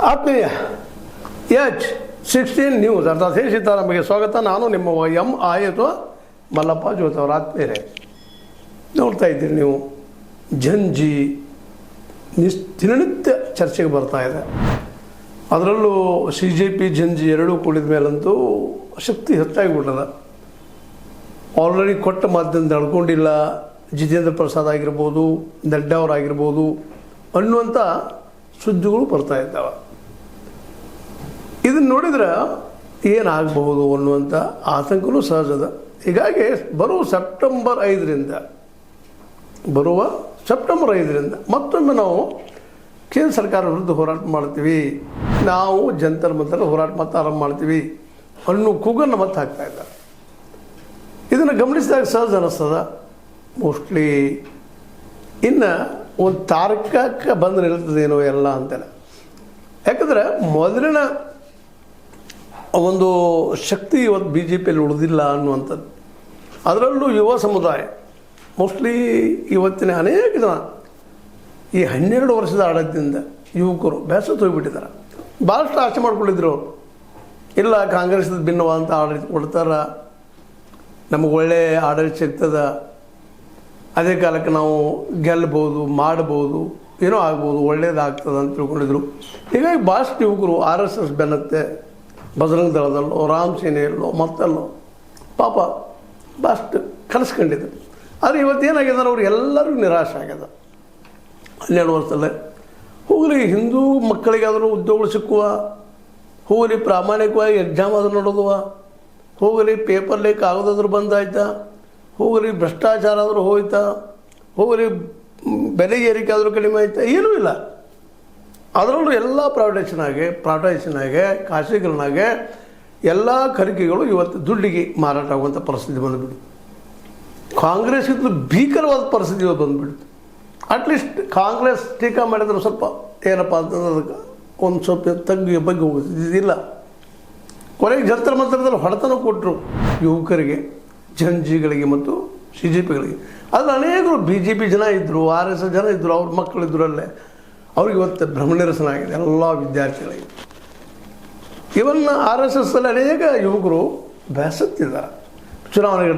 ಆತ್ಮೀಯ H16 news ಅರ್ಥಾತ್ ಹೇ ಸೀತಾರಾಮಗೆ ಸ್ವಾಗತ. ನಾನು ನಿಮ್ಮ ಅಥವಾ ಮಲ್ಲಪ್ಪ ಜೋತ್ ಅವರ ಆತ್ಮೀಯರೇ. ನೋಡ್ತಾ ಇದ್ದೀರಿ ನೀವು, ಜಂಜಿ ದಿನನಿತ್ಯ ಚರ್ಚೆಗೆ ಬರ್ತಾ ಇದೆ. ಅದರಲ್ಲೂ CJP ಜಂಜಿ ಎರಡೂ ಕೂಡಿದ ಮೇಲಂತೂ ಶಕ್ತಿ ಹೆಚ್ಚಾಗಿಬಿಟ್ಟದ. ಆಲ್ರೆಡಿ ಕೊಟ್ಟ ಮಾತಿನಿಂದ ನಡ್ಕೊಂಡಿಲ್ಲ, ಜಿತೇಂದ್ರ ಪ್ರಸಾದ್ ಆಗಿರ್ಬೋದು, ನಡ್ಡಾ ಅವರಾಗಿರ್ಬೋದು ಅನ್ನುವಂಥ ಸುದ್ದಿಗಳು ಬರ್ತಾ ಇದ್ದಾವೆ. ಇದನ್ನು ನೋಡಿದ್ರೆ ಏನಾಗಬಹುದು ಅನ್ನುವಂಥ ಆತಂಕನೂ ಸಹಜದ. ಹೀಗಾಗಿ ಬರುವ ಸೆಪ್ಟೆಂಬರ್ 5ರಿಂದ ಮತ್ತೊಮ್ಮೆ ನಾವು ಕೇಂದ್ರ ಸರ್ಕಾರ ವಿರುದ್ಧ ಹೋರಾಟ ಮಾಡ್ತೀವಿ, ನಾವು ಜಂತರ್ ಮಂತರ ಹೋರಾಟ ಮತ್ತೆ ಆರಂಭ ಮಾಡ್ತೀವಿ ಅನ್ನೋ ಕೂಗನ್ನು ಮತ್ತೆ ಹಾಕ್ತಾ ಇದ್ದಾರೆ. ಇದನ್ನು ಗಮನಿಸಿದಾಗ ಸಹಜ ಅನ್ನಿಸ್ತದ. ಮೋಸ್ಟ್ಲಿ ಇನ್ನು ಒಂದು ತಾರ್ಕಕ್ಕೆ ಬಂದು ನಿಲ್ತದೇನೋ ಎಲ್ಲ ಅಂತೆಲ್ಲ. ಯಾಕಂದರೆ ಮೊದಲಿನ ಒಂದು ಶಕ್ತಿ ಇವತ್ತು BJPಯಲ್ಲಿ ಉಳಿದಿಲ್ಲ ಅನ್ನುವಂಥದ್ದು. ಅದರಲ್ಲೂ ಯುವ ಸಮುದಾಯ, ಮೋಸ್ಟ್ಲಿ ಇವತ್ತಿನ ಅನೇಕ ಜನ ಈ 12 ವರ್ಷದ ಆಡಳಿತದಿಂದ ಯುವಕರು ಬೇಸತ್ತು ಹೋಗಿಬಿಟ್ಟಿದ್ದಾರೆ. ಭಾಳಷ್ಟು ಆಸೆ ಮಾಡ್ಕೊಂಡಿದ್ರು ಅವರು, ಇಲ್ಲ ಕಾಂಗ್ರೆಸ್ದ ಭಿನ್ನವಾದಂಥ ಆಡಳಿತ ಕೊಡ್ತಾರೆ, ನಮಗೆ ಒಳ್ಳೆಯ ಆಡಳಿತ ಸಿಗ್ತದೆ, ಅದೇ ಕಾಲಕ್ಕೆ ನಾವು ಗೆಲ್ಬೋದು, ಮಾಡ್ಬೋದು, ಏನೋ ಆಗ್ಬೋದು, ಒಳ್ಳೇದಾಗ್ತದೆ ಅಂತ ತಿಳ್ಕೊಂಡಿದ್ರು. ಹೀಗಾಗಿ ಭಾಳಷ್ಟು ಯುವಕರು RSS ಬೆನ್ನತ್ತೆ, ಬಜರಂಗ ದಳದಲ್ಲೋ, ರಾಮ್ ಸೇನೆಯಲ್ಲೋ ಮತ್ತೆಲ್ಲೋ ಪಾಪ ಭಾಳಷ್ಟು ಕನಸ್ಕೊಂಡಿದ್ರು. ಆದರೆ ಇವತ್ತೇನಾಗಿದ್ದಾರೆ, ಅವ್ರು ಎಲ್ಲರಿಗೂ ನಿರಾಶೆ ಆಗ್ಯದ. 12 ವರ್ಷದಲ್ಲೇ ಹೋಗಲಿ, ಹಿಂದೂ ಮಕ್ಕಳಿಗಾದರೂ ಉದ್ಯೋಗಗಳು ಸಿಕ್ಕುವ, ಹೋಗಲಿ ಪ್ರಾಮಾಣಿಕವಾಗಿ ಎಕ್ಸಾಮ್ ಆದರೂ ನೋಡೋದುವ, ಹೋಗಲಿ ಪೇಪರ್ ಲೀಕ್ ಆಗೋದಾದ್ರೂ ಬಂದಾಯ್ತಾ, ಹೋಗಲಿ ಭ್ರಷ್ಟಾಚಾರ ಆದರೂ ಹೋಯ್ತಾ, ಹೋಗಲಿ ಬೆಲೆ ಏರಿಕೆ ಆದರೂ ಕಡಿಮೆ ಆಯ್ತಾ, ಏನೂ ಇಲ್ಲ. ಅದರಲ್ಲೂ ಎಲ್ಲ ಪ್ರೈವೇಟೈಸೇಷನಾಗೆ ಖಾಸಗೀಕರಣಾಗೆ ಎಲ್ಲ ಕಲಿಕೆಗಳು ಇವತ್ತು ದುಡ್ಡಿಗೆ ಮಾರಾಟ ಆಗುವಂಥ ಪರಿಸ್ಥಿತಿ ಬಂದುಬಿಡು. ಕಾಂಗ್ರೆಸ್ಗಿಂತಲೂ ಭೀಕರವಾದ ಪರಿಸ್ಥಿತಿ ಇವತ್ತು ಬಂದುಬಿಡುತ್ತೆ. ಅಟ್ಲೀಸ್ಟ್ ಕಾಂಗ್ರೆಸ್ ಟೀಕಾ ಮಾಡಿದ್ರೆ ಸ್ವಲ್ಪ ಏನಪ್ಪ ಅಂತಂದ್ರೆ ಅದಕ್ಕೆ ಒಂದು ಸ್ವಲ್ಪ ಬಗ್ಗೆ ಹೋಗುತ್ತಿದ್ದಿಲ್ಲ. ಕೊನೆಗೆ ಜಂತರ ಮಂತ್ರದಲ್ಲಿ ಹೊಡೆತನ ಕೊಟ್ಟರು ಯುವಕರಿಗೆ, ಜಂಜಿಗಳಿಗೆ ಮತ್ತು CJPಗಳಿಗೆ. ಆದರೆ ಅನೇಕರು BJP ಜನ ಇದ್ದರು, RSS ಜನ ಇದ್ದರು, ಅವ್ರ ಮಕ್ಕಳಿದ್ರು ಅಲ್ಲೇ. ಅವ್ರಿಗೆ ಇವತ್ತು ಭ್ರಮನಿರಸನ ಆಗಿದೆ ಎಲ್ಲ ವಿದ್ಯಾರ್ಥಿಗಳಿಗೆ. ಇವನ್ನ RSSಲ್ಲಿ ಅನೇಕ ಯುವಕರು ಬೇಸತ್ತಿದ್ದಾರೆ. ಚುನಾವಣೆಗೆ